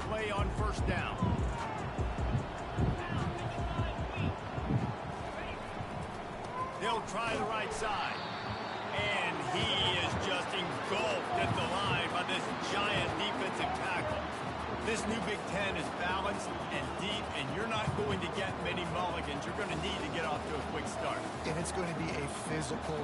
play on first down. They'll try the right side. And he is just engulfed at the line by this giant defensive tackle. This new Big Ten is balanced and deep, and you're not going to get many mulligans. You're going to need to get off to a quick start. And it's going to be a physical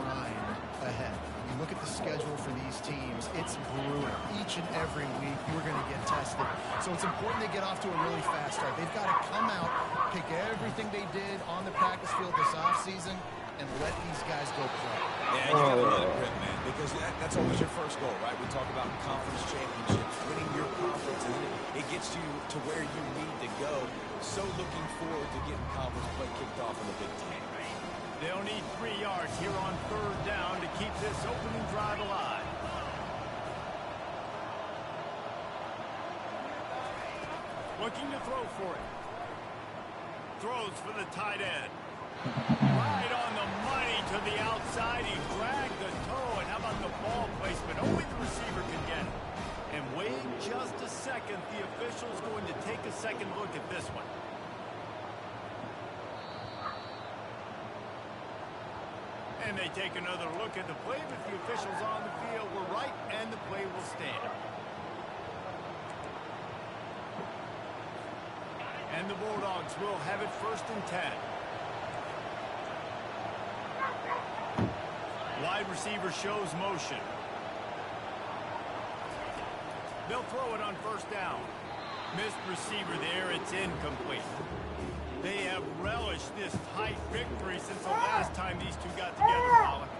grind ahead. You look at the schedule for these teams, it's brutal. Each and every week, you're going to get tested. So it's important they get off to a really fast start. They've got to come out, pick everything they did on the practice field this offseason, and let these guys go play. Yeah, you got to let it rip, man, because that's always your first goal, right? We talk about conference championships, winning your conference, and it gets you to where you need to go. So looking forward to getting conference play kicked off in the Big Ten. They'll need 3 yards here on third down to keep this opening drive alive. Looking to throw for it. Throws for the tight end. Right on the money to the outside. He dragged the toe. And how about the ball placement? Only the receiver can get it. And wait just a second. The official's going to take a second look at this one. And they take another look at the play, but the officials on the field were right, and the play will stand. And the Bulldogs will have it 1st and 10. Wide receiver shows motion. They'll throw it on first down. Missed receiver there. It's incomplete. They have relished this tight victory since the last time these two got together, Pollock.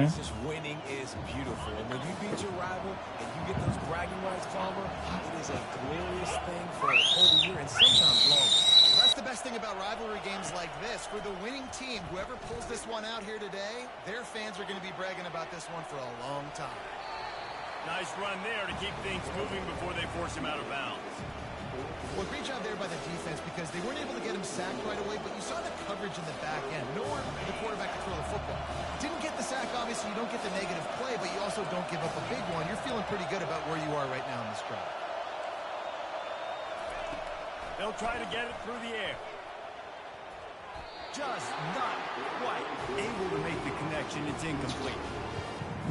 It's just winning is beautiful. And when you beat your rival and you get those bragging rights, Palmer, it is a glorious thing for a whole year and sometimes longer. That's the best thing about rivalry games like this. For the winning team, whoever pulls this one out here today, their fans are going to be bragging about this one for a long time. Nice run there to keep things moving before they force him out of bounds. Well, great job there by the defense because they weren't able to get him sacked right away, but you saw the coverage in the back end. Nowhere for the quarterback to throw the football. Didn't get the sack, obviously. You don't get the negative play, but you also don't give up a big one. You're feeling pretty good about where you are right now in this drive. They'll try to get it through the air. Just not quite able to make the connection. It's incomplete.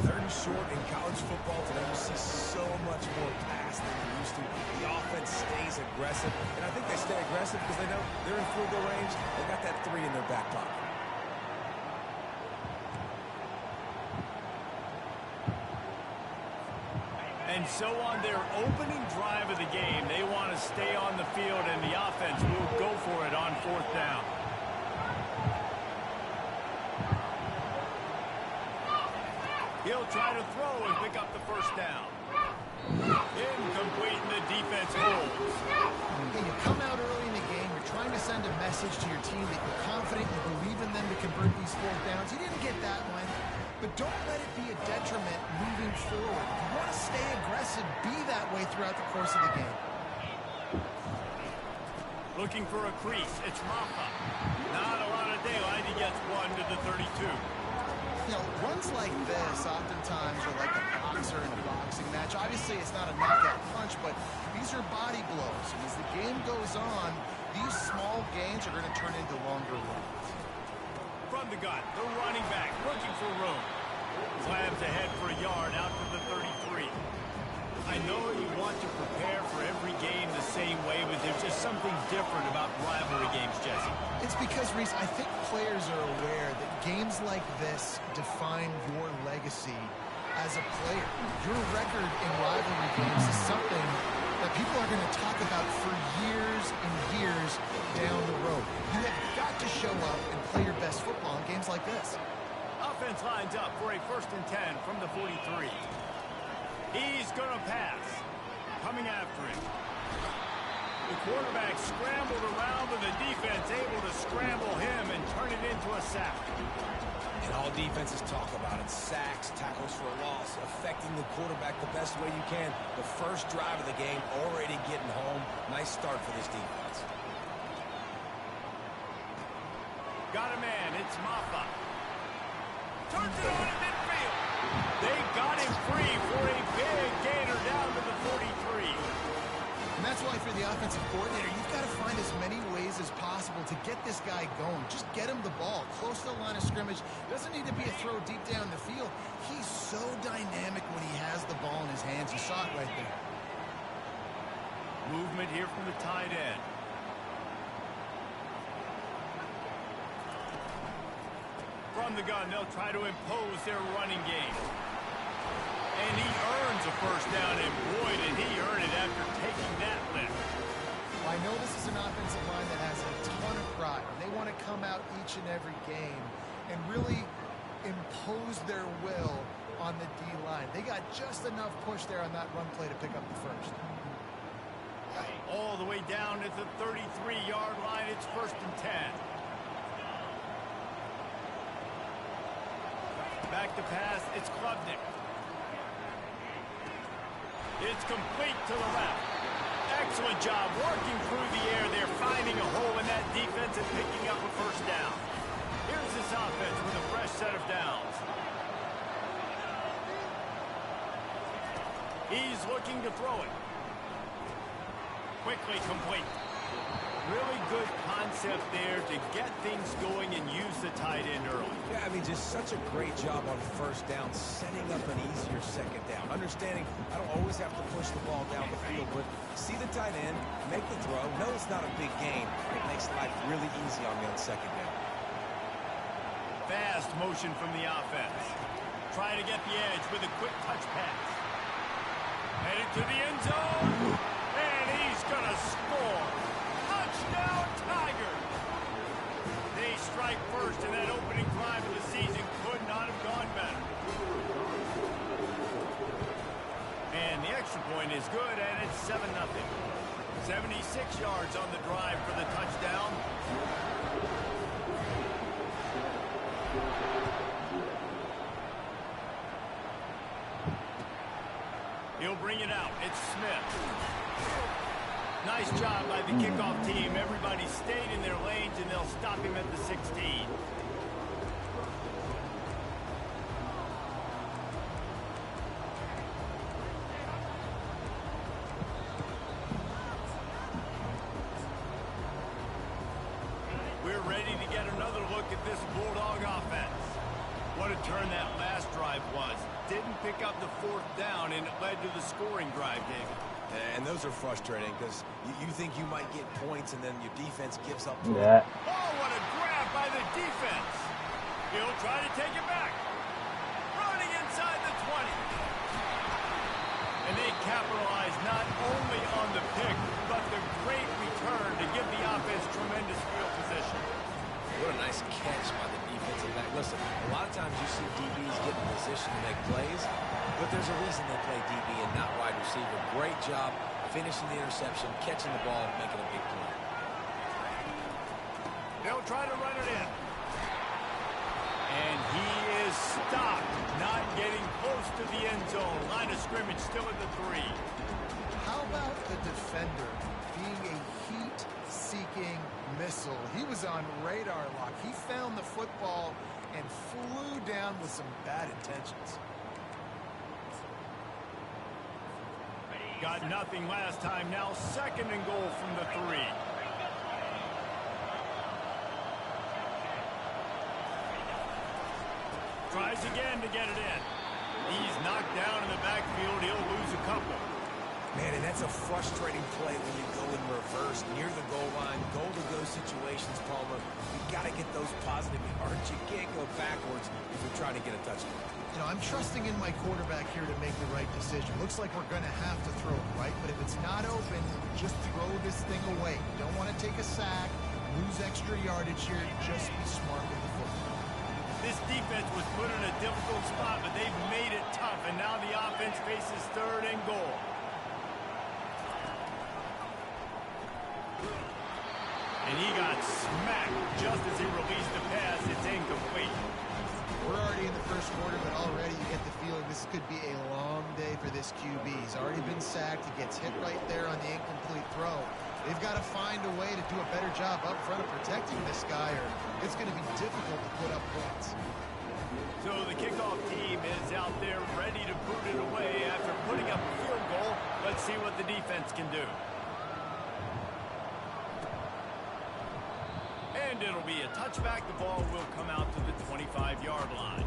3rd and short in college football today. You see so much more pass than you used to. The offense stays aggressive, and I think they stay aggressive because they know they're in field goal range. They got that 3 in their back pocket. And so on their opening drive of the game, they want to stay on the field, and the offense will go for it on 4th down. He'll try to throw and pick up the 1st down. Incomplete, and the defense holds. When you come out early in the game, you're trying to send a message to your team that you're confident, you believe in them to convert these 4th downs. You didn't get that one, but don't let it be a detriment moving forward. If you want to stay aggressive, be that way throughout the course of the game. Looking for a crease. It's Rafa. Not a lot of daylight. He gets one to the 32. You know, runs like this oftentimes are like a boxer in a boxing match. Obviously, it's not a knockout punch, but these are body blows. And as the game goes on, these small gains are going to turn into longer runs. From the gun, the running back looking for room. Slams ahead for a yard out to the 33. I know you want to prepare for every game the same way, but there's just something different about rivalry games, Jesse. It's because, Reese, I think players are aware that games like this define your legacy as a player. Your record in rivalry games is something that people are going to talk about for years and years down the road. You have got to show up and play your best football in games like this. Offense lines up for a 1st and 10 from the 43. He's going to pass. Coming after him. The quarterback scrambled around, but the defense able to scramble him and turn it into a sack. And all defenses talk about it. Sacks, tackles for a loss, affecting the quarterback the best way you can. The first drive of the game already getting home. Nice start for this defense. Got a man. It's Maffa. Turns it on in midfield. They got him free for a big gainer down to the 43. And that's That's why for the offensive coordinator, you've got to find as many ways as possible to get this guy going. Just get him the ball close to the line of scrimmage. Doesn't need to be a throw deep down the field. He's so dynamic when he has the ball in his hands. You saw it right there. Movement here from the tight end. From the gun, they'll try to impose their running game. And he earns a first down, and boy, did he earn it after taking that lift. Well, I know this is an offensive line that has a ton of pride. They want to come out each and every game and really impose their will on the D-line. They got just enough push there on that run play to pick up the first. All the way down at the 33-yard line, it's 1st and 10. Back to pass, it's Klubnik. It's complete to the left. Excellent job working through the air there, finding a hole in that defense and picking up a first down. Here's this offense with a fresh set of downs. He's looking to throw it. Quickly complete. Really good concept there to get things going and use the tight end early. Yeah, I mean, just such a great job on first down, setting up an easier second down. Understanding I don't always have to push the ball down the field, but see the tight end, make the throw. No, it's not a big gain. It makes life really easy on me on second down. Fast motion from the offense. Trying to get the edge with a quick touch pass. Headed to the end zone. And he's going to score. Touchdown, Tigers! They strike first, and that opening drive of the season could not have gone better. And the extra point is good, and it's 7-0. 76 yards on the drive for the touchdown. He'll bring it out. It's Smith. Nice job by the kickoff team. Everybody stayed in their lanes, and they'll stop him at the 16. We're ready to get another look at this Bulldog offense. What a turn that last drive was. Didn't pick up the 4th down, and it led to the scoring drive, David. And those are frustrating because you think you might get points and then your defense gives up. Yeah. Oh, what a grab by the defense. He'll try to take it back. Running inside the 20. And they capitalize not only on the pick, but the great return to give the offense tremendous field position. What a nice catch by the defensive back. Listen, a lot of times you see DBs get in position to make plays, but there's a reason they play DB and not wide receiver. Great job finishing the interception, catching the ball, and making a big play. They'll try to run it in. And he is stopped, not getting close to the end zone. Line of scrimmage still at the 3. How about the defender being a heat-seeking missile? He was on radar lock. He found the football and flew down with some bad intentions. Got nothing last time. Now 2nd and goal from the 3. Tries again to get it in. He's knocked down in the backfield. He'll lose a couple. Man, and that's a frustrating play when you go in reverse near the goal line. Goal-to-go situations, Palmer. You've got to get those positive yards. You can't go backwards if you're trying to get a touchdown. You know, I'm trusting in my quarterback here to make the right decision. Looks like we're going to have to throw it, right? But if it's not open, just throw this thing away. You don't want to take a sack, lose extra yardage here. Just be smart with the football. This defense was put in a difficult spot, but they've made it tough, and now the offense faces 3rd and goal. And he got smacked just as he released the pass. It's incomplete. We're already in the first quarter, but already you get the feeling this could be a long day for this QB. He's already been sacked. He gets hit right there on the incomplete throw. They've got to find a way to do a better job up front of protecting this guy, or it's going to be difficult to put up points. So the kickoff team is out there ready to boot it away after putting up a field goal. Let's see what the defense can do. And it'll be a touchback. The ball will come out to the 25-yard line.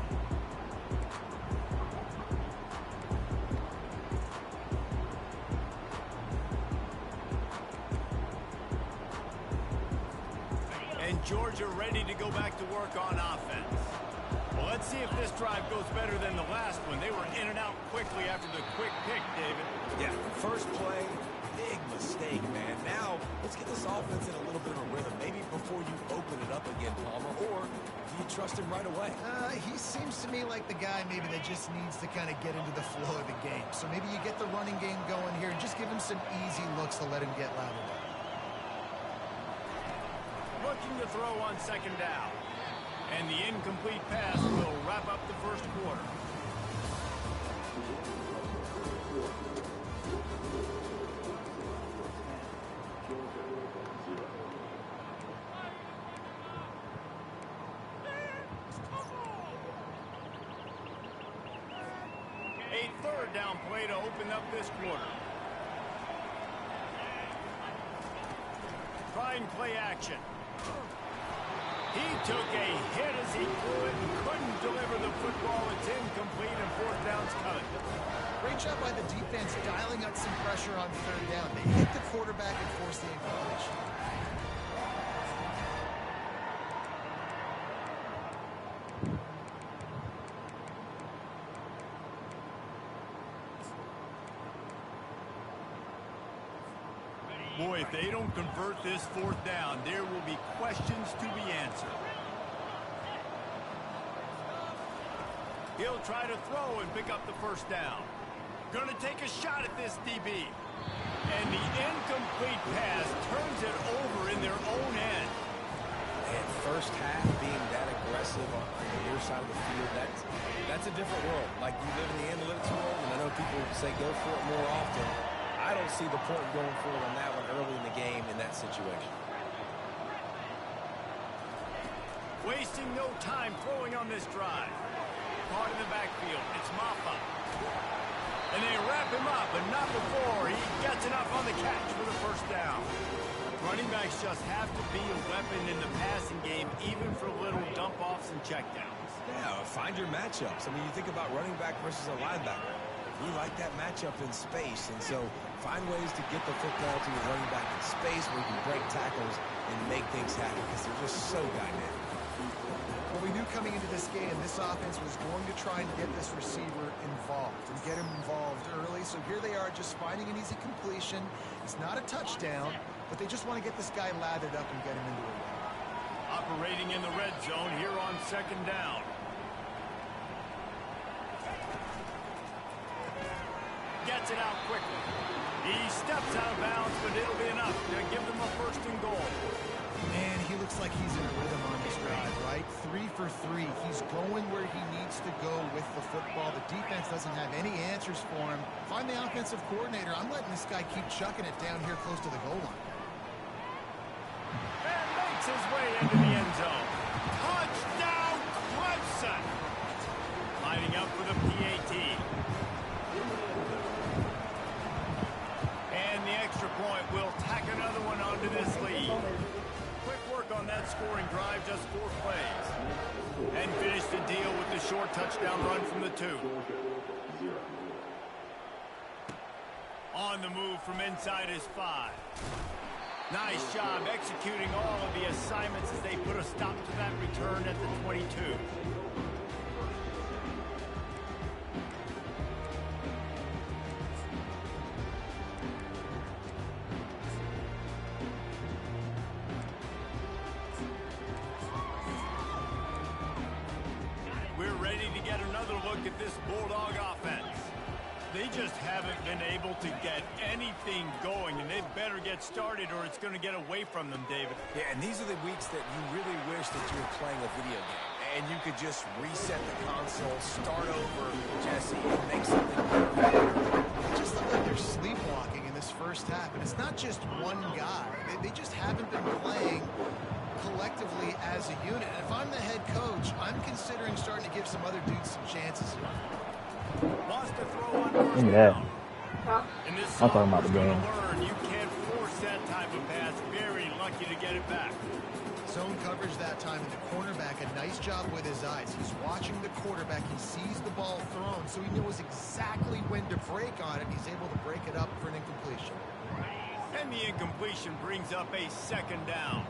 And Georgia ready to go back to work on offense. Well, let's see if this drive goes better than the last one. They were in and out quickly after the quick pick, David. Yeah, first play, big mistake, man. Now, let's get this offense in a little bit of a rhythm. Maybe before you open it up again, Palmer, or do you trust him right away? He seems to me like the guy maybe that just needs to kind of get into the flow of the game. So maybe you get the running game going here and just give him some easy looks to let him get louder. Looking to throw on second down. And the incomplete pass will wrap up the first quarter. A third down play to open up this quarter. Try and play action. He took a hit as he threw it and couldn't deliver the football. It's incomplete and fourth down's coming. Great job by the defense dialing up some pressure on third down. They hit the quarterback and forced the incompletion. Boy, if they don't convert this fourth down, there will be questions to be answered. He'll try to throw and pick up the first down. Going to take a shot at this DB. And the incomplete pass turns it over in their own end. And first half being that aggressive on your side of the field, that's a different world. Like, you live in the analytics world, and I know people say go for it more often. I don't see the point going for it on that one early in the game in that situation. Wasting no time throwing on this drive. Caught in the backfield. It's Ncaa. And they wrap him up, but not before he gets enough on the catch for the first down. Running backs just have to be a weapon in the passing game, even for little dump-offs and checkdowns. Yeah, find your matchups. I mean, you think about running back versus a linebacker. We like that matchup in space, and so find ways to get the football to your running back in space where you can break tackles and make things happen because they're just so dynamic. Well, we knew coming into this game, this offense was going to try and get this receiver involved and get him involved early. So here they are just finding an easy completion. It's not a touchdown, but they just want to get this guy lathered up and get him into a run. Operating in the red zone here on second down. Gets it out quickly. He steps out of bounds, but it'll be enough to give them a first and goal. Man, he looks like he's in a rhythm on this drive, right? 3 for 3. He's going where he needs to go with the football. The defense doesn't have any answers for him. Find the offensive coordinator. I'm letting this guy keep chucking it down here close to the goal line. And makes his way into the end zone. Touchdown, Clemson! Lining up for the PAT. And the extra point will tack another one onto this lead. Quick work on that scoring drive, just 4 plays. And finish the deal with the short touchdown run from the 2. On the move from inside his 5. Nice job executing all of the assignments as they put a stop to that return at the 22. We're ready to get another look at this Bulldog offense. They just haven't been able to get anything going, and they better get started or it's going to get away from them, David. Yeah, and these are the weeks that you really wish that you were playing a video game. And you could just reset the console, start over, Jesse, and make something better. It just looked like they're sleepwalking in this first half. And it's not just one guy. They just haven't been playing collectively as a unit. And if I'm the head coach, I'm considering starting to give some other dudes some chances here. Lost a throw on first that. down. In this I'm talking about the gonna game. learn you can't force that type of pass. Very lucky to get it back. Zone coverage that time, and the cornerback, a nice job with his eyes. He's watching the quarterback. He sees the ball thrown, so he knows exactly when to break on it. He's able to break it up for an incompletion. And the incompletion brings up a second down.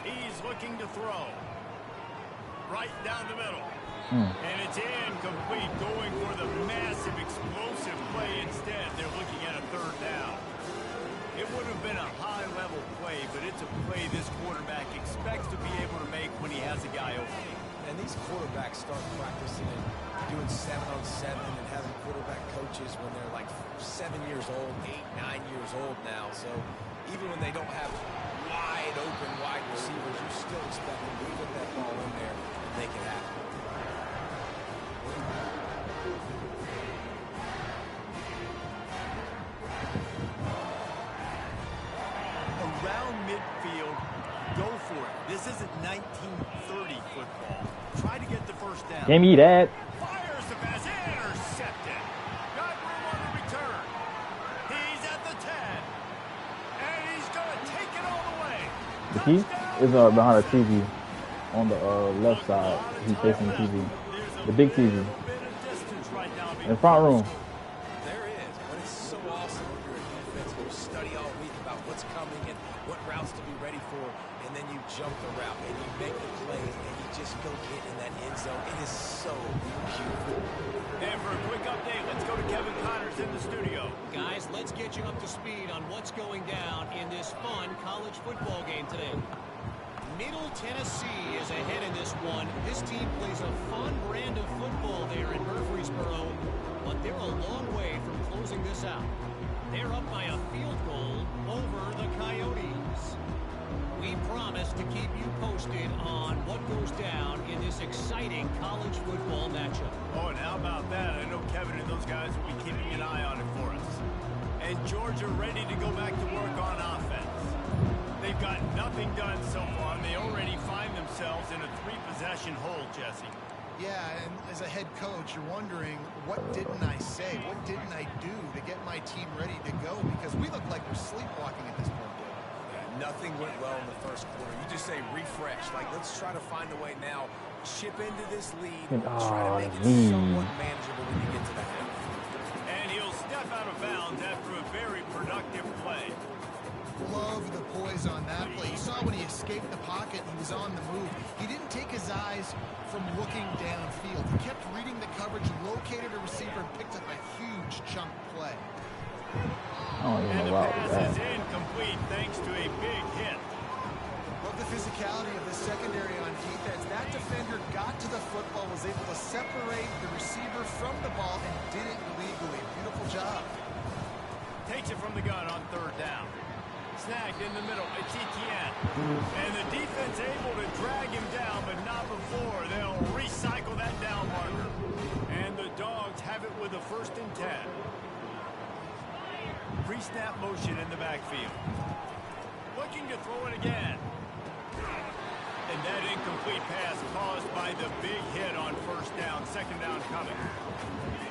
He's looking to throw. Right down the middle. And it's incomplete, going for the massive explosive play instead. They're looking at a third down. It would have been a high-level play, but it's a play this quarterback expects to be able to make when he has a guy open. And these quarterbacks start practicing and doing 7-on-7 and having quarterback coaches when they're like 7 years old, 8, 9 years old now. So even when they don't have wide open wide receivers, you still expect them to put that ball in there and make it happen. Around midfield, go for it. This isn't 1930 football. Try to get the first down. Give me that. Fires the pass, intercepted. Got room on the return. He's at the 10. And he's going to take it all the way. He is behind a TV on the left side. He's facing the TV. The big TV. In the front room. There is, but it's so awesome when you're a defense. You study all week about what's coming and what routes to be ready for, and then you jump the route and you make the plays and you just go get in that end zone. It is so beautiful. And for a quick update, let's go to Kevin Connors in the studio. Guys, let's get you up to speed on what's going down in this fun college football game today. Middle Tennessee is ahead in this one. This team plays a fun brand of football there in Murfreesboro, but they're a long way from closing this out. They're up by a field goal over the Coyotes. We promise to keep you posted on what goes down in this exciting college football matchup. Oh, and how about that? I know Kevin and those guys will be keeping an eye on it for us. And Georgia ready to go back to work on offense. They've got nothing done so far, and they already find themselves in a 3-possession hole, Jesse. Yeah, and as a head coach, you're wondering, what didn't I say? What didn't I do to get my team ready to go? Because we look like we're sleepwalking at this point. Yeah, nothing went well in the first quarter. You just say refresh. Like, let's try to find a way now. Chip into this lead. Try to make it somewhat manageable when you get to the half. And he'll step out of bounds after a very productive play. Love the poise on that play. You saw when he escaped the pocket and he was on the move. He didn't take his eyes from looking downfield. He kept reading the coverage, located a receiver, and picked up a huge chunk play. And the pass is incomplete thanks to a big hit. Love the physicality of the secondary on defense. That defender got to the football, was able to separate the receiver from the ball, and did it legally. Beautiful job. Takes it from the gun on third down. Snagged in the middle. It's Etienne. And the defense able to drag him down, but not before. They'll recycle that down marker. And the Dogs have it with a 1st and 10. Pre-snap motion in the backfield. Looking to throw it again. And that incomplete pass caused by the big hit on 1st down. 2nd down coming.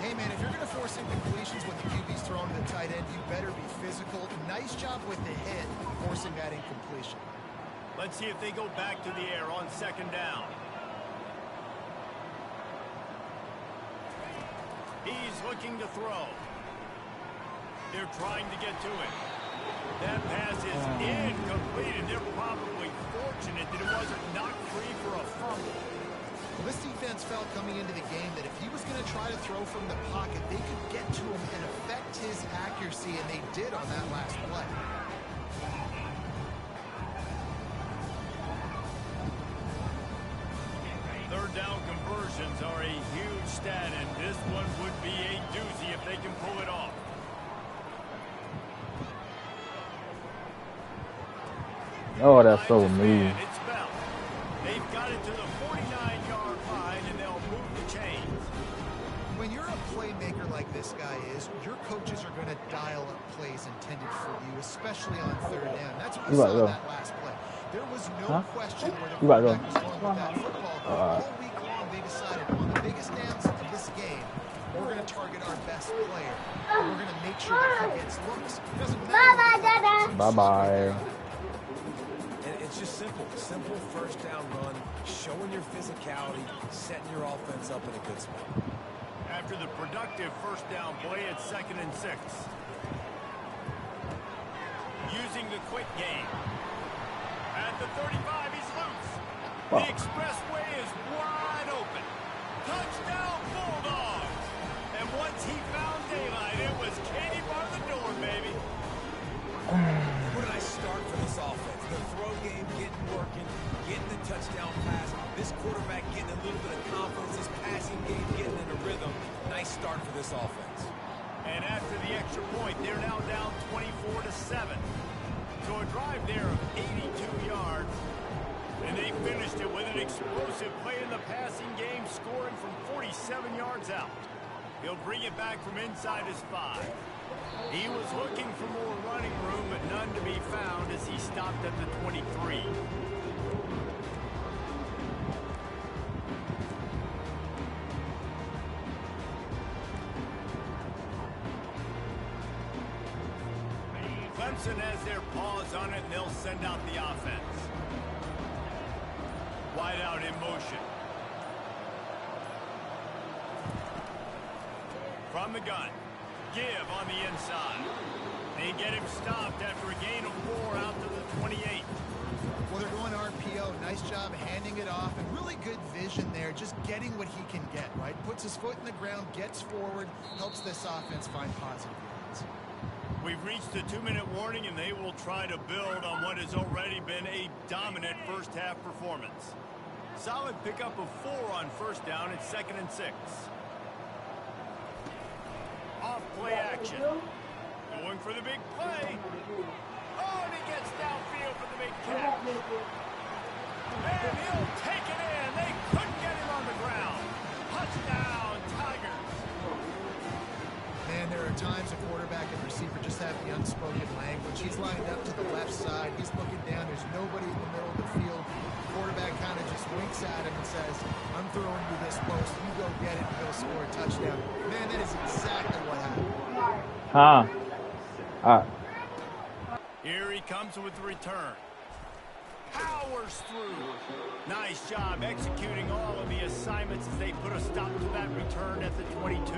Hey, man, if you're going to force incompletions when the QB's throwing to the tight end, you better be physical. Nice job with the hit, forcing that incompletion. Let's see if they go back to the air on 2nd down. He's looking to throw. They're trying to get to it. That pass is incomplete, and they're probably fortunate that it wasn't knocked free for a fumble. Well, this defense felt coming into the game that if he was going to try to throw from the pocket, they could get to him and affect his accuracy, and they did on that last play. Third down conversions are a huge stat, and this one would be a doozy if they can pull it off. Oh, that's so mean. It's Bell. They've got it to the 49-yard line, and they'll move the chains. When you're a playmaker like this guy is, your coaches are going to dial up plays intended for you, especially on third down. That's what we saw in that last play. There was no question where the quarterback was going with that football. All week long, they decided on the biggest downs of this game, we're going to target our best player. And we're going to make sure that he gets looks. It doesn't matter what the Bye-bye. And it's just simple. Simple first down run, showing your physicality, setting your offense up in a good spot. After the productive first down play, it's 2nd and 6. Using the quick game. At the 35, he's loose. Wow. The expressway is wide open. Touchdown, Bulldogs! And once he found daylight, it was Katie bar the door, baby. What a nice start for this offense. The throw game getting working, getting the touchdown pass. This quarterback getting a little bit of confidence. This passing game getting in a rhythm. Nice start for this offense. And after the extra point, they're now down 24-7. So a drive there of 82 yards. And they finished it with an explosive play in the passing game, scoring from 47 yards out. He'll bring it back from inside his 5. He was looking for more running room, but none to be found as he stopped at the 23. Clemson has their paws on it, and they'll send out the offense. Wide out in motion. From the gun. Give on the inside. They get him stopped after a gain of 4 out to the 28. Well, they're going RPO. Nice job handing it off, and really good vision there, just getting what he can get, right? Puts his foot in the ground, gets forward, helps this offense find positive yards. We've reached the 2-minute warning, and they will try to build on what has already been a dominant first-half performance. Solid pickup of 4 on first down at 2nd and 6. Off play action. Going for the big play. Oh, and he gets downfield for the big catch. And he'll take it in. They couldn't get him on the ground. Touchdown, Tigers. Man, there are times a quarterback and receiver just have the unspoken language. He's lined up to the left side. He's looking down. There's nobody in the middle of the field. The quarterback kind of just winks at him and says, I'm throwing you this post. You go get it, and he'll score a touchdown. Man, that is exactly what happened. Here he comes with the return. Powers through. Nice job executing all of the assignments as they put a stop to that return at the 22.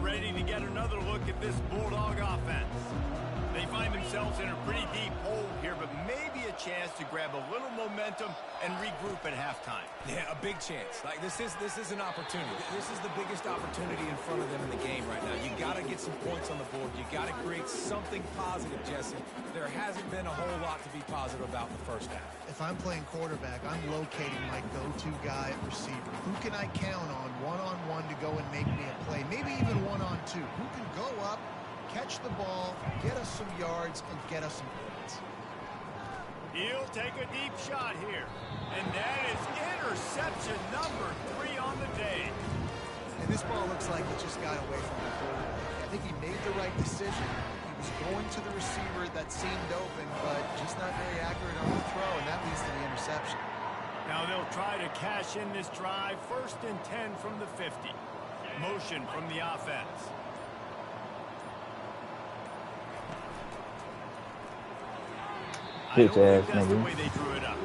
Ready to get another look at this Bulldog offense. They find themselves in a pretty deep hole here, but maybe a chance to grab a little momentum and regroup at halftime. Yeah, a big chance. Like this is an opportunity. This is the biggest opportunity in front of them in the game right now. You got to get some points on the board. You got to create something positive, Jesse. There hasn't been a whole lot to be positive about in the first half. If I'm playing quarterback, I'm locating my go-to guy at receiver. Who can I count on one-on-one to go and make me a play? Maybe even one-on-two. Who can go up, catch the ball, get us some yards, and get us some points? He'll take a deep shot here. And that is interception number 3 on the day. And this ball looks like it just got away from the quarterback. I think he made the right decision. He was going to the receiver that seemed open, but just not very accurate on the throw, and that leads to the interception. Now they'll try to cash in this drive. 1st and 10 from the 50. Motion from the offense. Bitch ass That's the nigga. way they drew it up.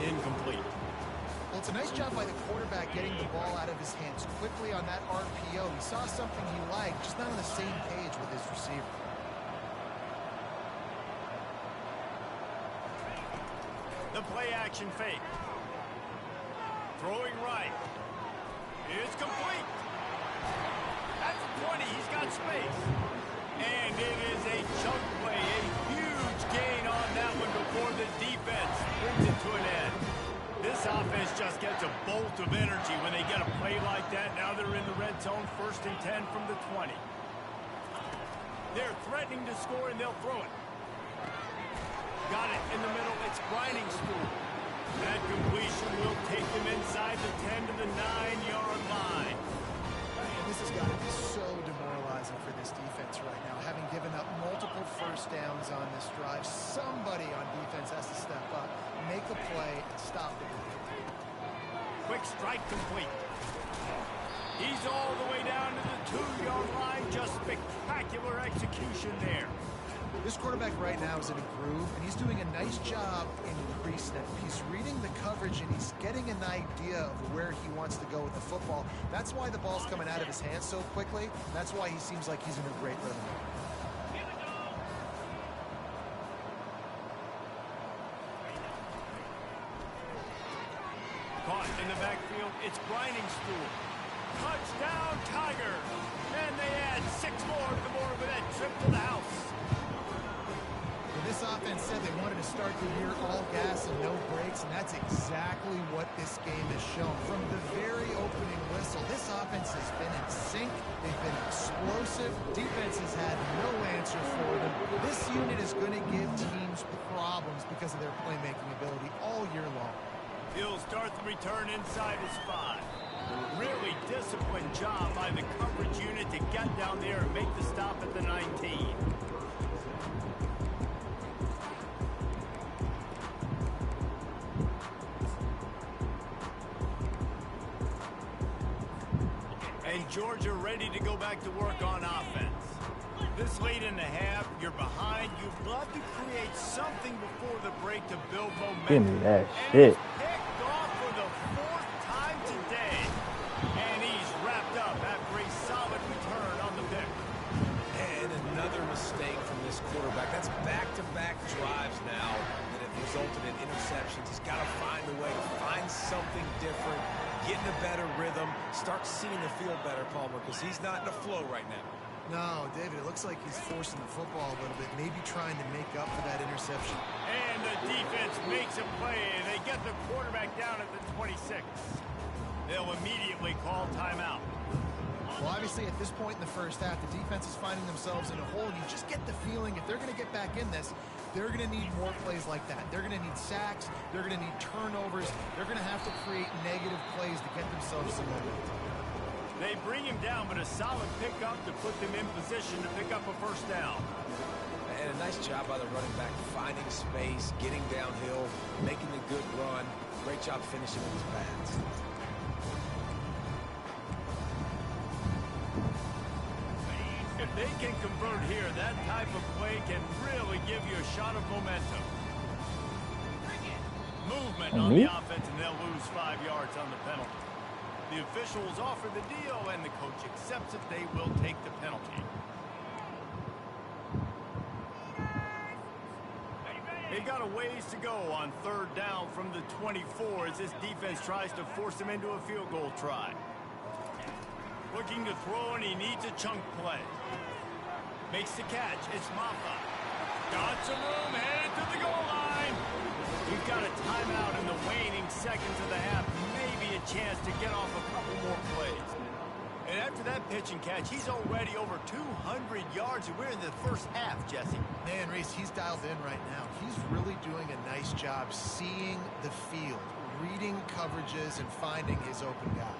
Incomplete. Well, it's a nice job by the quarterback getting the ball out of his hands quickly on that RPO. He saw something he liked, just not on the same page with his receiver. The play action fake. Throwing right. It's complete. At the 20, he's got space. And it is a chunk play, a huge gain on that one before the defense brings it to an end. This offense just gets a bolt of energy when they get a play like that. Now they're in the red zone, 1st and 10 from the 20. They're threatening to score, and they'll throw it. Got it in the middle. It's grinding school. That completion will take them inside the 10 to the 9-yard line. And this has got to be so demoralizing critical first downs on this drive. Somebody on defense has to step up, make a play, and stop the bleeding. Quick strike complete. He's all the way down to the 2-yard line. Just spectacular execution there. This quarterback right now is in a groove, and he's doing a nice job in pre-snap. He's reading the coverage, and he's getting an idea of where he wants to go with the football. That's why the ball's coming out of his hands so quickly. That's why he seems like he's in a great rhythm. Caught in the backfield, it's grinding stool. Touchdown, Tigers! And they add 6 more to the board with that trip to the house. This offense said they wanted to start the year all gas and no brakes, and that's exactly what this game has shown. From the very opening whistle, this offense has been in sync. They've been explosive. Defense has had no answer for them. This unit is going to give teams problems because of their playmaking ability all year long. He'll start the return inside his 5. Really disciplined job by the coverage unit to get down there and make the stop at the 19. And Georgia ready to go back to work on offense. This late in the half, you're behind. You'd love to create something before the break to build momentum. Give me that and shit. He's picked off for the 4th time today. And he's wrapped up after a solid return on the pick. And another mistake from this quarterback. That's back-to-back drives now that have resulted in interceptions. He's got to find a way to find something different, get in a better rhythm, start seeing the field better, Palmer, because he's not in a flow right now. No, David, it looks like he's forcing the football a little bit, maybe trying to make up for that interception. And the defense makes a play. They get the quarterback down at the 26. They'll immediately call timeout. Well, obviously, at this point in the first half, the defense is finding themselves in a hole, and you just get the feeling if they're going to get back in this, they're going to need more plays like that. They're going to need sacks. They're going to need turnovers. They're going to have to create negative plays to get themselves some momentum. They bring him down, but a solid pickup to put them in position to pick up a first down. And a nice job by the running back, finding space, getting downhill, making a good run. Great job finishing with his pads. If they can convert here, that type of play can really give you a shot of momentum. Movement on the offense, and they'll lose 5 yards on the penalty. The officials offer the deal, and the coach accepts it. They will take the penalty. They got a ways to go on 3rd down from the 24 as this defense tries to force them into a field goal try. Looking to throw, and he needs a chunk play. Makes the catch. It's Ncaa. Got some room, headed to the goal line. We've got a timeout in the waning seconds of the half. Maybe a chance to get off a couple more plays. And after that pitch and catch, he's already over 200 yards, and we're in the first half, Jesse. Man, Reese, he's dialed in right now. He's really doing a nice job seeing the field, reading coverages, and finding his open guy.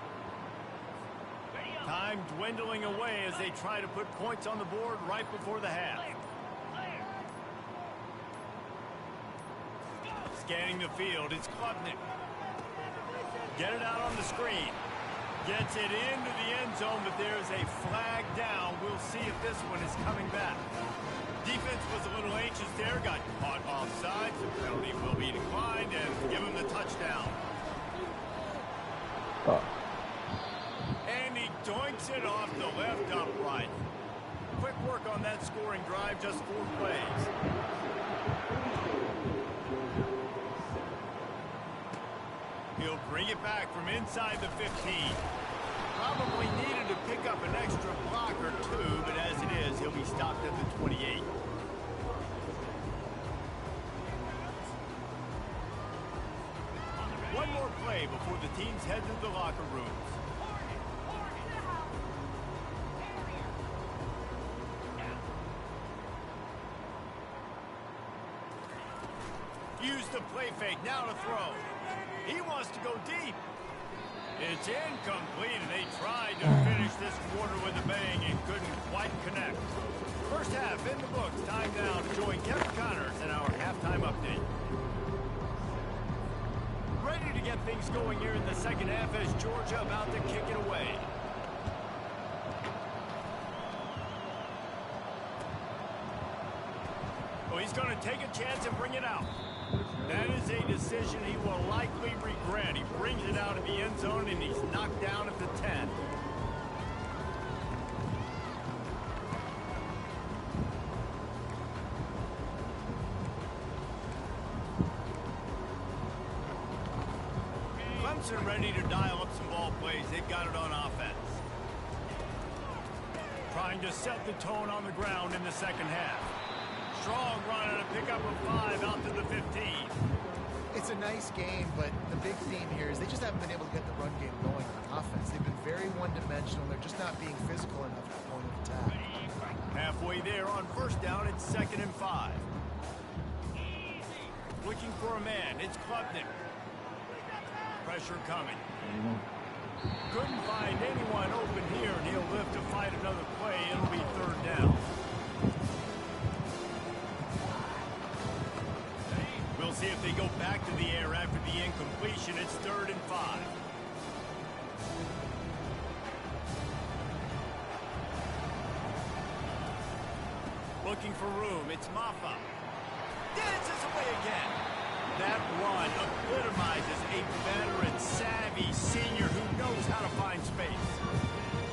Time dwindling away as they try to put points on the board right before the half. Scanning the field, it's Klubnik. Get it out on the screen. Gets it into the end zone, but there's a flag down. We'll see if this one is coming back. Defense was a little anxious there, got caught offside. The penalty will be declined and give him the touchdown. And he doinks it off the left upright. Quick work on that scoring drive, just 4 plays. He'll bring it back from inside the 15. Probably needed to pick up an extra block or 2, but as it is, he'll be stopped at the 28. One more play before the teams head to the locker rooms. Use the play fake, now to throw. He wants to go deep. It's incomplete, and they tried to finish this quarter with a bang and couldn't quite connect. First half half in the books. Time now to join Kevin Connors in our halftime update. Ready to get things going here in the second half as Georgia about to kick it away. Oh, he's going to take a chance and bring it out. That is a decision he will likely regret. He brings it out of the end zone and he's knocked down at the 10. Clemson ready to dial up some ball plays. They've got it on offense. Trying to set the tone on the ground in the second half. Strong run and a pickup of 5 out to the 15. It's a nice game, but the big theme here is they just haven't been able to get the run game going on offense. They've been very one-dimensional. They're just not being physical enough at the point of attack. Halfway there on first down, it's 2nd and 5. Looking for a man. It's Klubnik. Pressure coming. Couldn't find anyone open here, and he'll live to fight another play. It'll be 3rd down. We'll see if they go back to the air after the incompletion. It's 3rd and 5. Looking for room. It's Maffa. Dances away again. That run epitomizes a veteran, savvy senior who knows how to find space.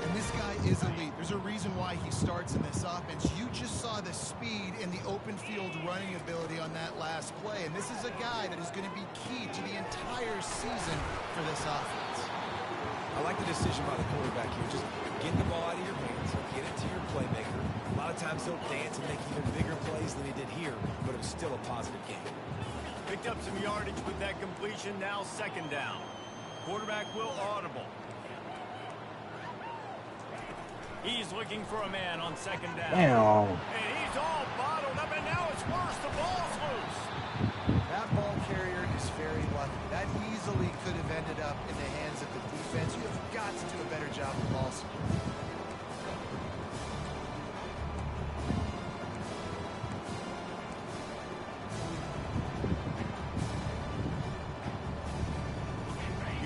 And this guy is elite. There's a reason why he starts in this offense. You just saw the speed and the open field running ability on that last play. And this is a guy that is going to be key to the entire season for this offense. I like the decision by the quarterback here. Just get the ball out of your hands, get it to your playmaker. A lot of times he'll dance and make even bigger plays than he did here, but it was still a positive game. Picked up some yardage with that completion. Now 2nd down. Quarterback will audible. He's looking for a man on 2nd down. Damn. And he's all bottled up, and now it's worse. The ball's loose. That ball carrier is very lucky. That easily could have ended up in the hands of the defense. You have got to do a better job of ball security.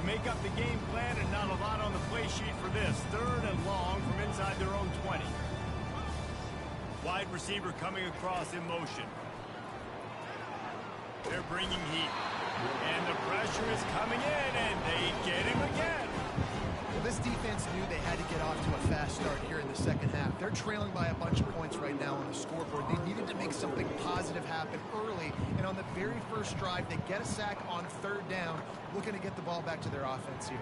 Make up the game plan and not a lot on the play sheet for this. 3rd and long from inside their own 20. Wide receiver coming across in motion. They're bringing heat. And the pressure is coming in, and they get him again. Well, this defense knew they had to get off to a fast start here in the second half. They're trailing by a bunch of points right now on the scoreboard. They needed to make something positive happen early, and on the very first drive, they get a sack on 3rd down, looking to get the ball back to their offense here.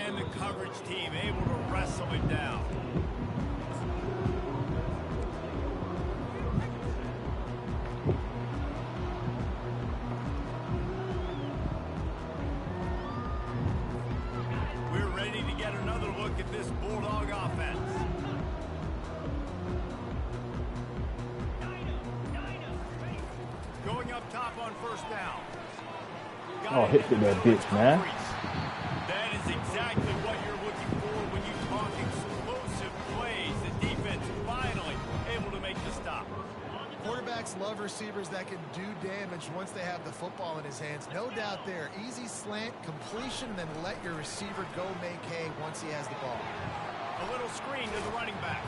And the coverage team able to wrestle him down. At this Bulldog offense. Going up top on 1st down. Oh, hit that bitch, man. That is exactly what you're looking for when you talk explosive plays. The defense finally able to make the stop. Quarterbacks love receivers that can do damage once they have the football in his hands. No doubt there. Easy slant, completion, then let your receiver go make hay once he has the ball. A little screen to the running back.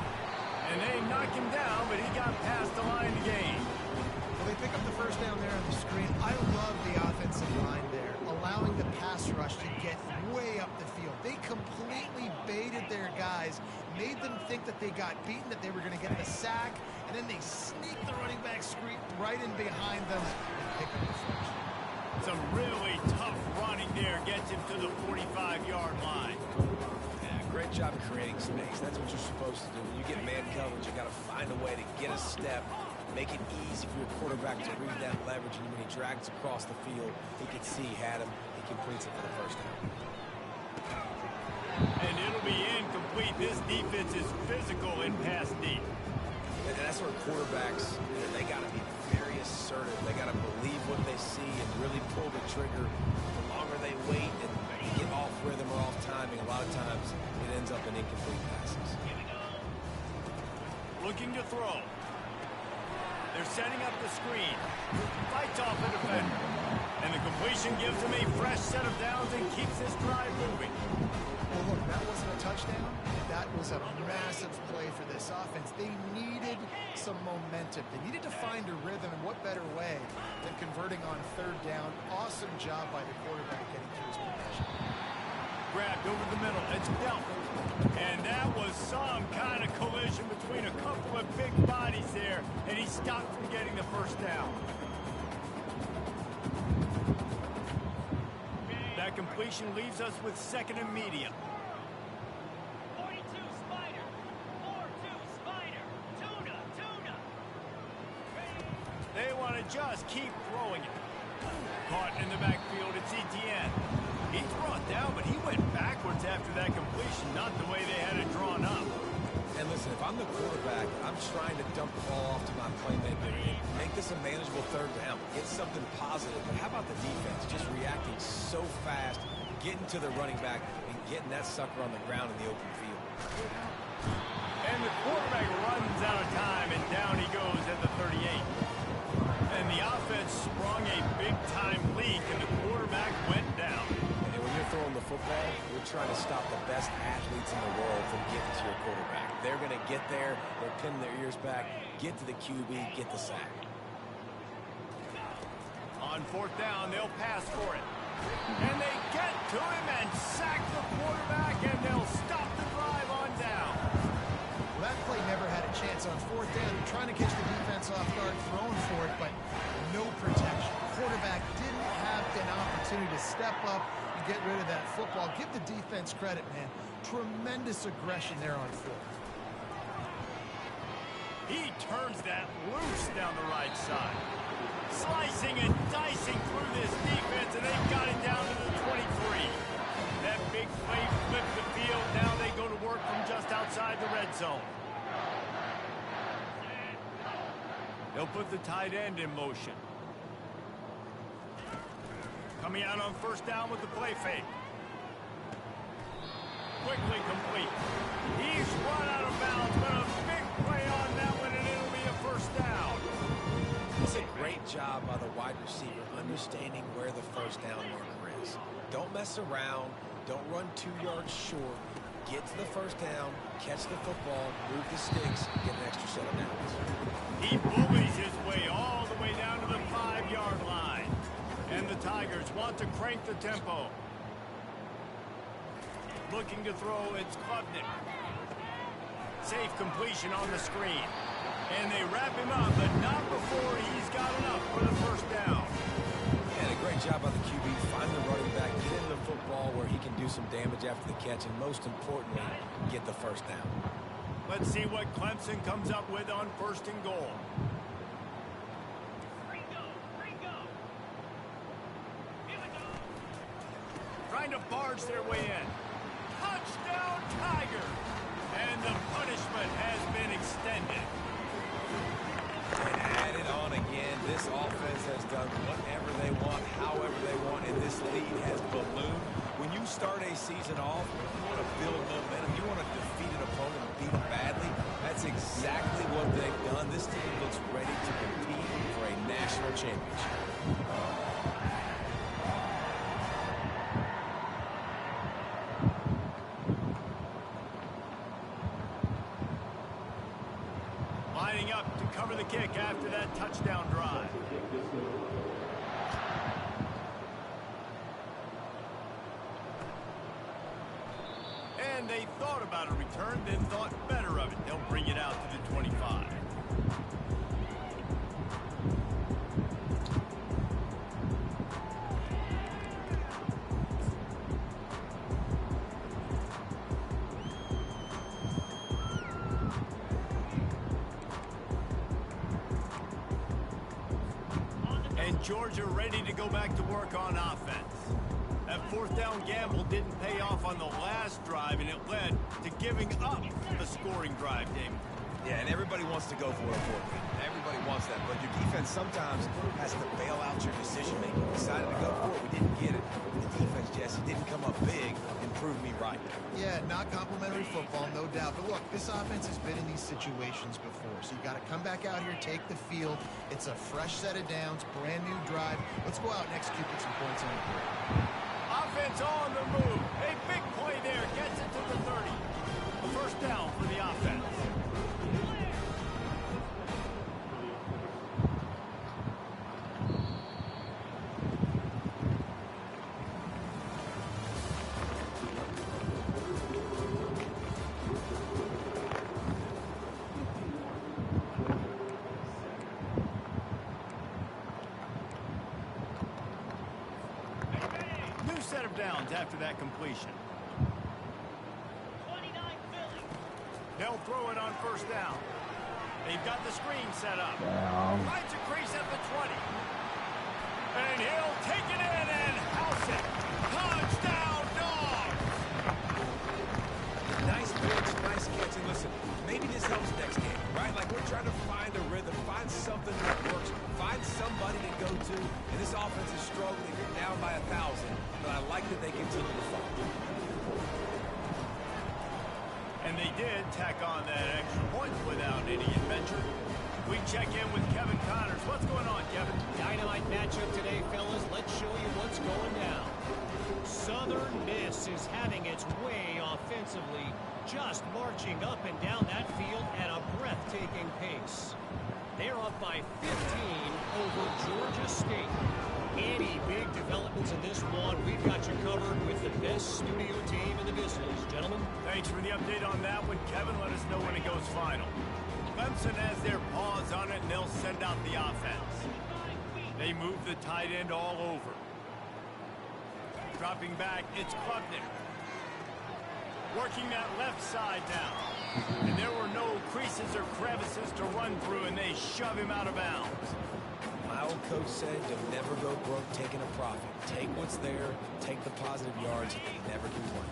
And they knock him down, but he got past the line to gain. Well, they pick up the 1st down there on the screen. I love the offensive line there, allowing the pass rush to get way up the field. They completely baited their guys, made them think that they got beaten, that they were going to get the sack, and then they sneak the running back screen right in behind them and pick up the first. Some really tough running there gets him to the 45-yard line. Yeah, great job of creating space. That's what you're supposed to do. When you get man coverage, you got to find a way to get a step, make it easy for your quarterback to read that leverage, and when he drags across the field, he can see he had him. He completes it for the 1st down. And it'll be incomplete. This defense is physical and pass deep. And that's where quarterbacks, they got to be very assertive. They got to believe what they see and really pull the trigger. The longer they wait and get off rhythm or off timing, a lot of times it ends up in incomplete passes. Looking to throw. They're setting up the screen. Fights off the defender. And the completion gives him a fresh set of downs and keeps this drive moving. Well, look, that wasn't a touchdown. That was a massive play for this offense. They needed some momentum. They needed to find a rhythm, and what better way than converting on third down. Awesome job by the quarterback getting through his progression. Grabbed over the middle. It's dealt. And that was some kind of collision between a couple of big bodies there, and he stopped from getting the first down. That completion leaves us with second and medium. 42 Spider. 4-2 Spider. Tuna. They want to just keep throwing it. Caught in the backfield, it's Etienne. He's brought down, but he went backwards after that completion, not the way they had it drawn up. And listen, if I'm the quarterback, I'm trying to dump the ball off to my playmaker and make this a manageable third down. Get something positive. But how about the defense just reacting so fast, getting to the running back, and getting that sucker on the ground in the open field? And the quarterback runs out of time, and down he goes at the 38. And the offense sprung a big-time leak, and the quarterback went down. And when you're throwing the football, you're trying to stop the best athletes in the world from getting to your quarterback. They're going to get there, they'll pin their ears back, get to the QB, get the sack. On fourth down, they'll pass for it. And they get to him and sack the quarterback, and they'll stop the drive on down. Well, that play never had a chance on fourth down. They're trying to catch the defense off guard, throwing for it, but no protection. Quarterback didn't have an opportunity to step up and get rid of that football. Give the defense credit, man. Tremendous aggression there on fourth. He turns that loose down the right side. Slicing and dicing through this defense, and they've got it down to the 23. That big play flipped the field. Now they go to work from just outside the red zone. They'll put the tight end in motion. Coming out on first down with the play fake. Quickly complete. He's run out of bounds, but a big play on that one, and it'll be a first down. It's a great job by the wide receiver understanding where the first down marker is. Don't mess around. Don't run 2 yards short. Get to the first down, catch the football, move the sticks, get an extra set of downs. He bullies his way all the way down to the 5-yard line. And the Tigers want to crank the tempo. Looking to throw, it's Klubnik. Safe completion on the screen. And they wrap him up, but not before he's got enough for the first down. And a great job by the QB. Find the running back, get into the football where he can do some damage after the catch, and most importantly, get the first down. Let's see what Clemson comes up with on first and goal. Trying to barge their way in. Touchdown, Tiger! And the punishment has been extended. And add it on again. This offense has done whatever they want, however they want, and this lead has ballooned. When you start a season off, you want to build momentum. You want to defeat an opponent and beat them badly. That's exactly what they've done. This team looks ready to compete for a national championship. Lining up to cover the kick after that touchdown drive. And they thought about a return, then thought better of it. They'll bring it out to the 25. And Georgia ready to go back to work on offense. That fourth down gamble didn't pay off on the last drive, and it led to giving up the scoring drive, Damon. Yeah, and everybody wants to go for a fourth down. Everybody wants that, but your defense sometimes has to bail out your decision-making. Decided to go for it, we didn't get it. The defense, Jesse, didn't come up big and prove me right. Yeah, not complimentary football, no doubt. But look, this offense has been in these situations before. So you got to come back out here, take the field. It's a fresh set of downs, brand new drive. Let's go out and execute with some points on the board. Offense on the move. A big play there. Gets it to the 30. A first down for the offense. Set of downs after that completion. 29 Philly. They'll throw it on first down. They've got the screen set up. Finds a crease at the 20. And he'll take it in and house it. Touchdown, Dogs! Nice pitch, nice catch. And listen, maybe this helps next game, right? Like we're trying to find a rhythm, find something that works, find somebody to go to. And this offense is struggling. You're down by 1,000. But I like that they continue to fight. And they did tack on that extra point without any adventure. We check in with Kevin Connors. What's going on, Kevin? Dynamite matchup today, fellas. Let's show you what's going down. Southern Miss is having its way offensively, just marching up and down that field at a breathtaking pace. They're up by 15 over Georgia State. Any big developments in this one, we've got you covered with the best studio team in the business. Gentlemen. Thanks for the update on that one, Kevin. Let us know when it goes final. Clemson has their paws on it, and they'll send out the offense. They move the tight end all over. Dropping back, it's Klubnik. Working that left side down. And there were no creases or crevices to run through, and they shove him out of bounds. My old coach said you'll never go broke taking a profit. Take what's there, take the positive yards, and never complain.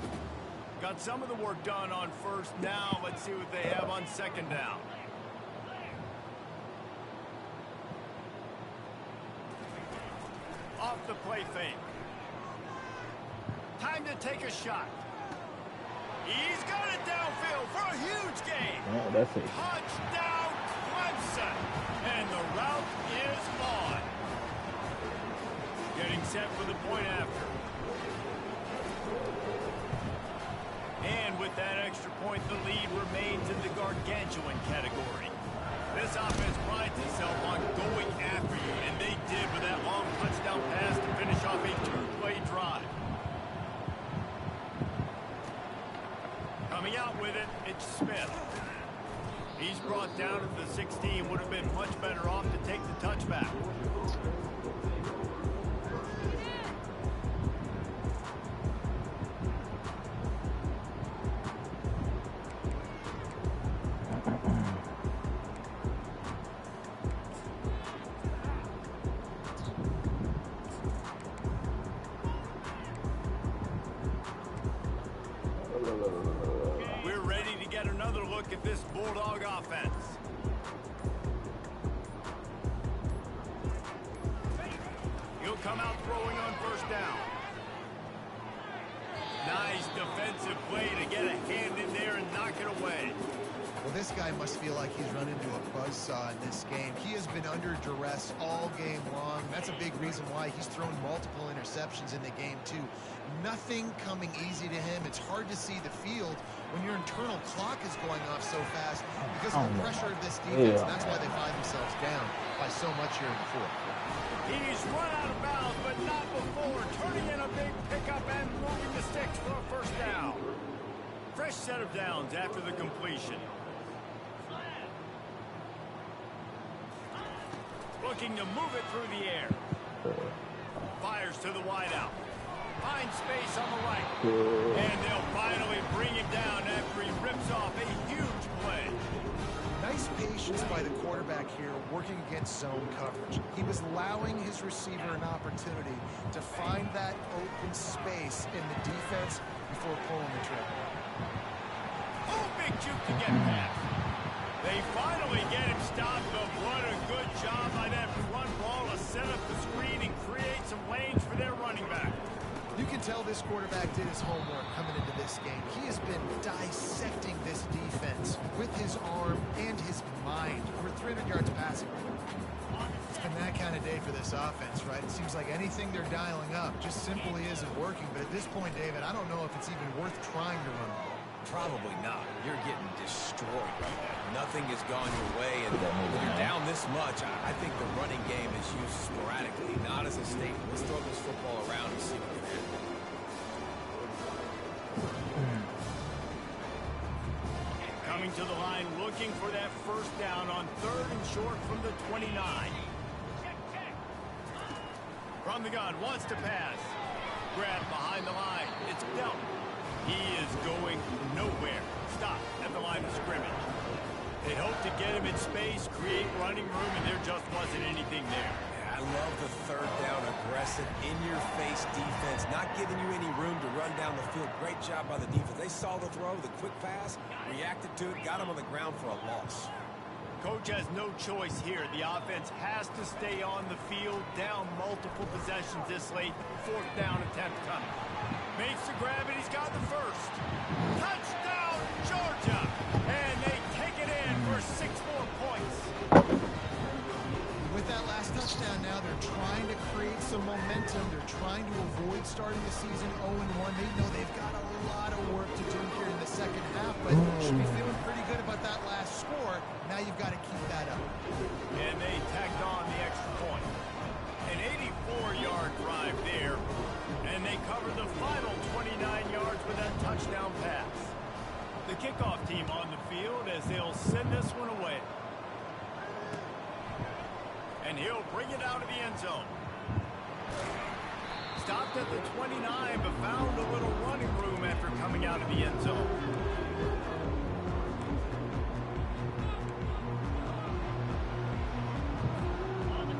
Got some of the work done on first. Now let's see what they have on second down. Off the play fake. Time to take a shot. He's got it downfield for a huge gain. Yeah, that's it. Touchdown, Clemson. And the route is on. Getting set for the point after. And with that extra point, the lead remains in the gargantuan category. This offense prides itself on going after you, and they did with that long touchdown pass to finish off a two-play drive. Coming out with it, it's Smith. He's brought down at the 16. Would have been much better off to take the touchback. We're ready to get another look at this Bulldog offense. He'll come out throwing on first down. Nice defensive play to get a hand in there and knock it away. Well, this guy must feel like he's run into a buzzsaw in this game. He has been under duress all game long. That's a big reason why he's thrown multiple interceptions in the game, too. Nothing coming easy to him. It's hard to see the field when your internal clock is going off so fast because of the pressure of this defense. And that's why they find themselves down by so much here in the fourth. He's run out of bounds, but not before. Turning in a big pickup and moving the sticks for a first down. Fresh set of downs after the completion. Looking to move it through the air. Fires to the wideout. Finds space on the right. And they'll finally bring him down after he rips off a huge play. Nice patience by the quarterback here working against zone coverage. He was allowing his receiver an opportunity to find that open space in the defense before pulling the trigger. Oh, big juke to get past. They finally get him stopped, but what a good job by that run ball to set up the screen and create some lanes for their running back. You can tell this quarterback did his homework coming into this game. He has been dissecting this defense with his arm and his mind. Over 300 yards passing. It's been that kind of day for this offense, right? It seems like anything they're dialing up just simply isn't working. But at this point, David, I don't know if it's even worth trying to run the ball. Probably not. You're getting destroyed right now. Nothing has gone your way, and when you're down this much, I think the running game is used sporadically, not as a statement. Let's throw this football around and see what can happen. Coming to the line, looking for that first down on 3rd and short from the 29. From the gun, wants to pass. Grab behind the line. It's dealt. He is going nowhere. Stop at the line of scrimmage. They hoped to get him in space, create running room, and there just wasn't anything there. I love the 3rd down, aggressive, in-your-face defense, not giving you any room to run down the field. Great job by the defense. They saw the throw, the quick pass, reacted to it, got him on the ground for a loss. Coach has no choice here. The offense has to stay on the field, down multiple possessions this late. 4th down attempt coming. Makes the grab, and he's got the first. Touchdown, Georgia! And they take it in for 6 more points. With that last touchdown now, they're trying to create some momentum. They're trying to avoid starting the season 0-1. They know they've got a lot of work to do here in the second half, but should be feeling pretty good about that last score. Now you've got to keep that up. And they tacked on the extra point. An 84-yard drive there, and they covered the final 29 yards with that touchdown pass. The kickoff team on the field as they'll send this one away. And he'll bring it out of the end zone. Stopped at the 29, but found a little running room after coming out of the end zone.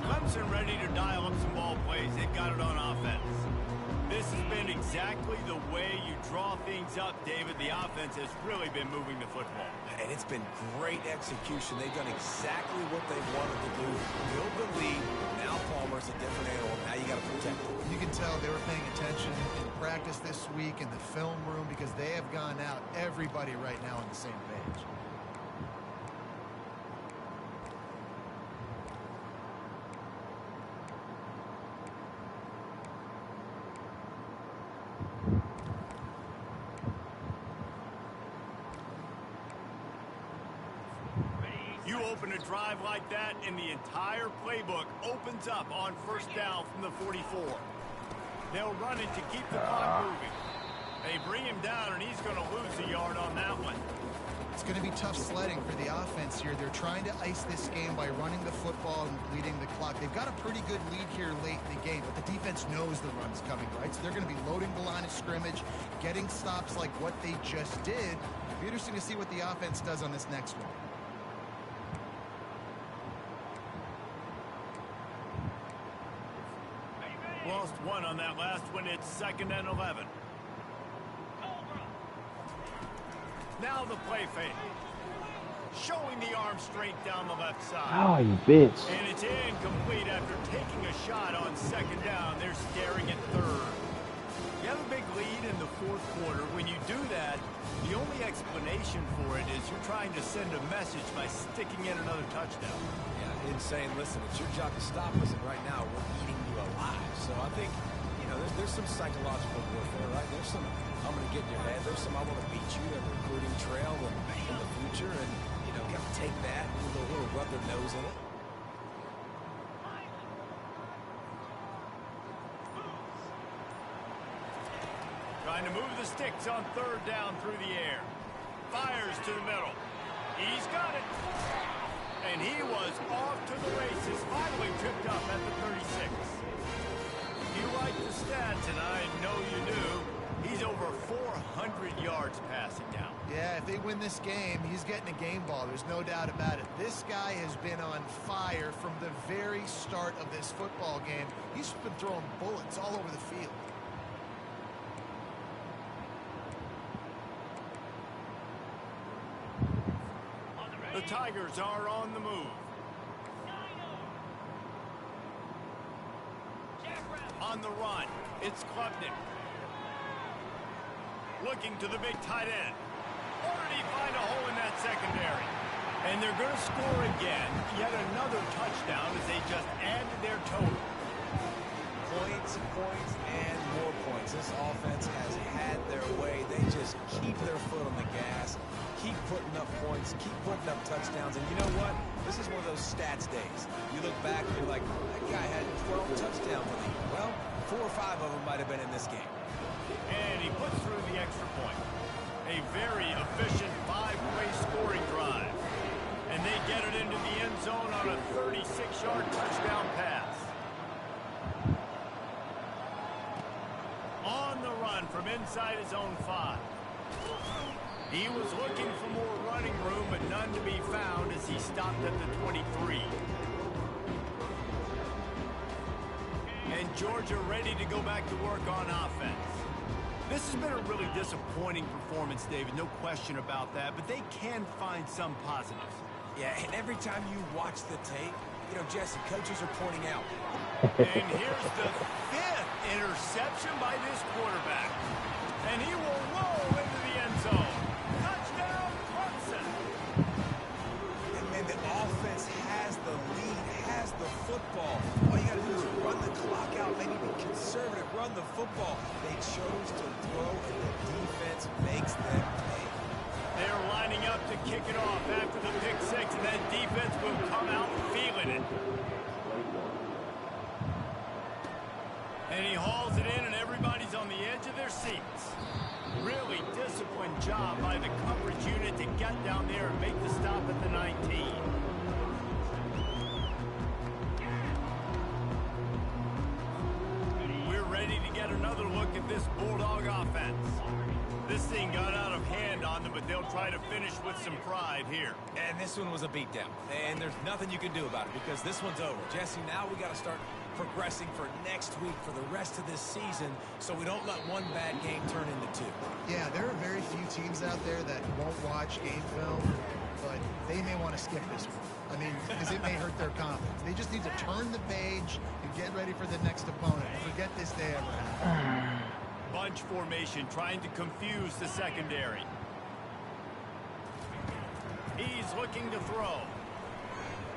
Clemson ready to dial up some ball plays. They've got it on offense. This has been exactly the way you draw things up, David. The offense has really been moving the football. And it's been great execution. They've done exactly what they wanted to do. Build the lead. Now Palmer's a different animal. Now you got to protect him. You can tell they were paying attention in practice this week in the film room because they have gone out, everybody right now on the same page. You open a drive like that, and the entire playbook opens up on 1st down from the 44. They'll run it to keep the clock moving. They bring him down, and he's going to lose a yard on that one. It's going to be tough sledding for the offense here. They're trying to ice this game by running the football and bleeding the clock. They've got a pretty good lead here late in the game, but the defense knows the run's coming, right? So they're going to be loading the line of scrimmage, getting stops like what they just did. It'll be interesting to see what the offense does on this next one. Lost one on that last one. It's 2nd and 11. Now the play fake. Showing the arm straight down the left side. Oh, you bitch. And it's incomplete after taking a shot on 2nd down. They're staring at 3rd. You have a big lead in the 4th quarter. When you do that, the only explanation for it is you're trying to send a message by sticking in another touchdown. Yeah, and saying, listen, it's your job to stop us, and right now we're eating you alive. So I think, you know, there's some psychological warfare, right? There's some, I'm going to get in your head. There's some, I want to beat you, a recruiting trail in the future. And, you know, you have to take that and a little rub their nose in it. Trying to move the sticks on 3rd down through the air. Fires to the middle. He's got it. And he was off to the races, finally tripped up at the 36. You like the stats, and I know you do. He's over 400 yards passing now. Yeah, if they win this game, he's getting a game ball. There's no doubt about it. This guy has been on fire from the very start of this football game. He's been throwing bullets all over the field. The Tigers are on the move. On the run, it's Klubnik. Looking to the big tight end. Or did he find a hole in that secondary? And they're going to score again. Yet another touchdown as they just add to their total. Points, points, and more points. This offense has had their way. They just keep their foot on the gas, keep putting up points, keep putting up touchdowns. And you know what? This is one of those stats days. You look back and you're like, that guy had 12 touchdowns in the year. Well, 4 or 5 of them might have been in this game. And he puts through the extra point. A very efficient 5-way scoring drive. And they get it into the end zone on a 36-yard touchdown pass. On the run from inside his own 5. He was looking for more running room, but none to be found as he stopped at the 23. And Georgia ready to go back to work on offense. This has been a really disappointing performance, David, no question about that, but they can find some positives. Yeah, and every time you watch the tape, you know, Jesse, coaches are pointing out. And here's the 5th interception by this quarterback. And he will roll into the end zone. Touchdown, Clemson. And man, the offense has the lead, has the football. All you got to do is run the clock out, maybe be conservative, run the football. They chose to throw, and the defense makes them pay. They're lining up to kick it off after the pick 6, and that defense will come out feeling it. And he hauls it in, and everybody's on the edge of their seats. Really disciplined job by the coverage unit to get down there and make the stop at the 19. We're ready to get another look at this Bulldog offense. This thing got out of hand on them, but they'll try to finish with some pride here. And this one was a beatdown. And there's nothing you can do about it because this one's over. Jesse, now we got to start progressing for next week, for the rest of this season, so we don't let one bad game turn into 2. Yeah, there are very few teams out there that won't watch game film, but they may want to skip this one. I mean, because it may hurt their confidence. They just need to turn the page and get ready for the next opponent. Forget this day ever happened. Bunch formation trying to confuse the secondary. He's looking to throw.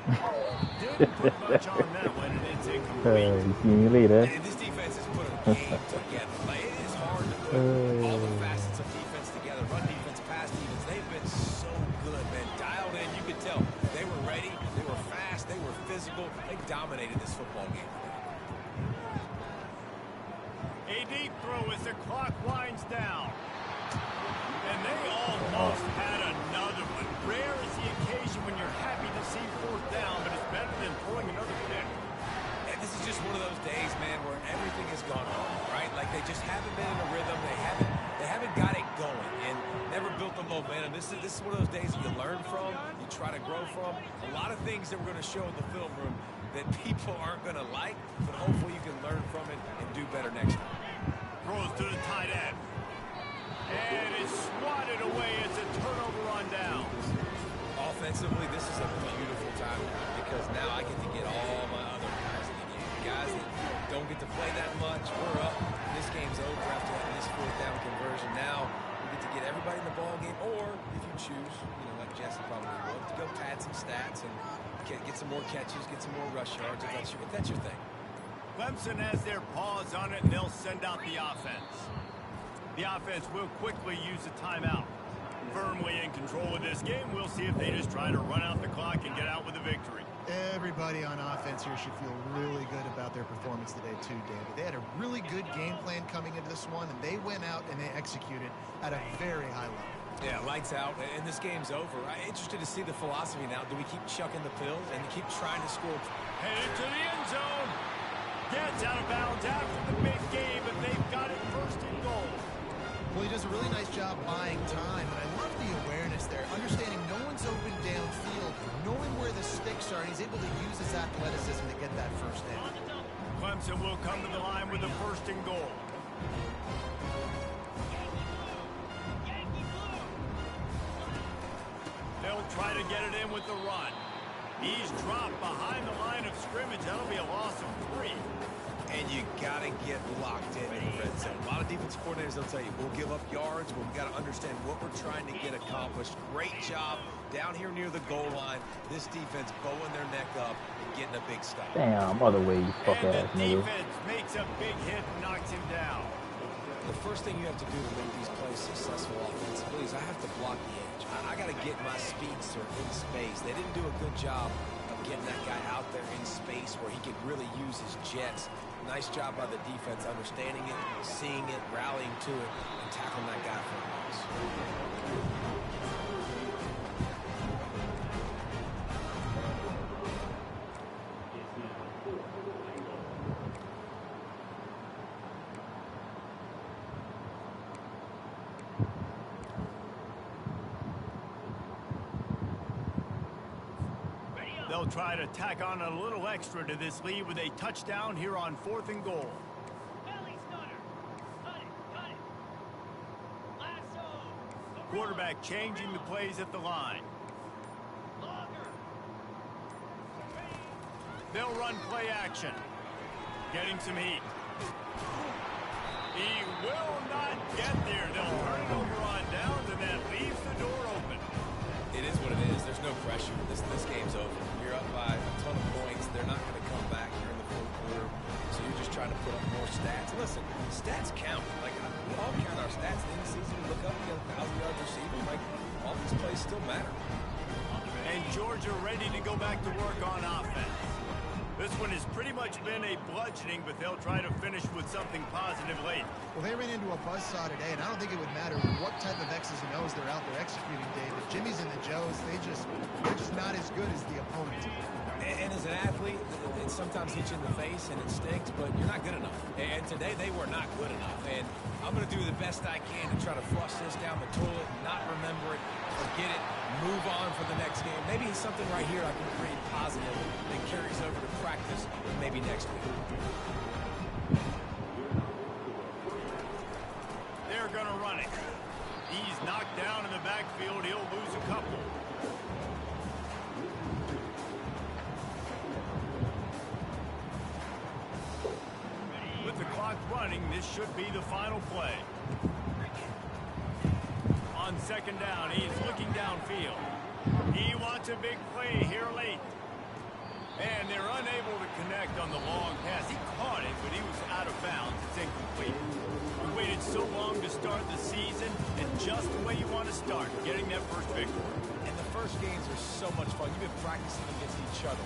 Didn't put much on that one, and it's incomplete. You see me later. And this defense has put a game together. Like, it is hard to put all the facets of defense together. Run defense, pass defense. They've been so good, man. Dialed in. You could tell they were ready. They were fast. They were physical. They dominated this football game. A deep throw as the clock winds down. And they almost had another one. Rare is the occasion when you're happy to see 4th down, but it's better than throwing another pick. And this is just one of those days, man, where everything has gone wrong, right? Like they just haven't been in a rhythm. They haven't got it going and never built the momentum. This is one of those days that you learn from, you try to grow from. A lot of things that we're going to show in the film room that people aren't going to like, but hopefully you can learn from it and do better next time. Throws to the tight end. And it's swatted away. It's a turnover on downs. Offensively, this is a beautiful time because now I get to get all my other guys in the game. Guys that don't get to play that much, we're up. This game's over after this 4th down conversion. Now we get to get everybody in the ball game, or if you choose, you know, like Jesse probably would, to go pad some stats and get some more catches, get some more rush yards if that's your thing. Clemson has their paws on it, and they'll send out the offense. The offense will quickly use a timeout. Firmly in control of this game, we'll see if they just try to run out the clock and get out with a victory. Everybody on offense here should feel really good about their performance today too, David. They had a really good game plan coming into this one, and they went out and they executed at a very high level. Yeah, lights out, and this game's over. I'm interested to see the philosophy now. Do we keep chucking the pills and keep trying to score? Headed to the end zone. Gets out of bounds after the big game, but they've got it 1st and goal. Well, he does a really nice job buying time, and I love the awareness there, understanding no one's open downfield, knowing where the sticks are, and he's able to use his athleticism to get that 1st down. Clemson will come to the line with the 1st and goal. They'll try to get it in with the run. He's dropped behind the line of scrimmage. That'll be a loss of 3. And you got to get locked in the red zone. A lot of defensive coordinators, they'll tell you, we'll give up yards, but we've got to understand what we're trying to get accomplished. Great job down here near the goal line. This defense bowing their neck up and getting a big stop. Damn, other way, you fuck And ass the nigga. defense makes a big hit and knocks him down. The first thing you have to do to make these plays successful offensively is I have to block the edge. I got to get my speedster in space. They didn't do a good job of getting that guy out there in space where he could really use his jets. Nice job by the defense understanding it, seeing it, rallying to it, and tackling that guy for a loss. They'll try to tack on a little extra to this lead with a touchdown here on 4th and goal. Belly stunner. Cut it, cut it. Lasso. Quarterback changing the plays at the line. Longer. They'll run play action. Getting some heat. He will not get there. They'll turn it over on downs, and that leaves the door open. It is what it is. There's no pressure. This game's over. You're up by a ton of points. They're not going to come back here in the fourth quarter. So you're just trying to put up more stats. Listen, stats count. Like, we all count our stats in the season. We look up, we got 1,000 yards receiving. Like, all these plays still matter. And Georgia ready to go back to work on offense. This one has pretty much been a bludgeoning, but they'll try to finish with something positive late. Well, they ran into a buzzsaw today, and I don't think it would matter what type of X's and O's they're out there executing, David. Jimmy's and the Joes, they're just not as good as the opponent. And as an athlete, it sometimes hits you in the face and it stinks, but you're not good enough. And today they were not good enough. And I'm going to do the best I can to try to flush this down the toilet, not remember it, forget it, move on for the next game. Maybe it's something right here I can create positive that carries over to practice maybe next week. They're going to run it. He's knocked down in the backfield. He'll lose a couple. With the clock running, this should be the final play. On 2nd down, he's looking downfield. He wants a big play here late. And they're unable to connect on the long pass. He caught it, but he was out of bounds. It's incomplete. We waited so long to start the season, and just the way you want to start, getting that first victory. And the first games are so much fun. You've been practicing against each other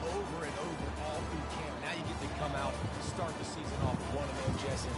over and over all through camp. Now you get to come out, start the season off 1-0, Jesse.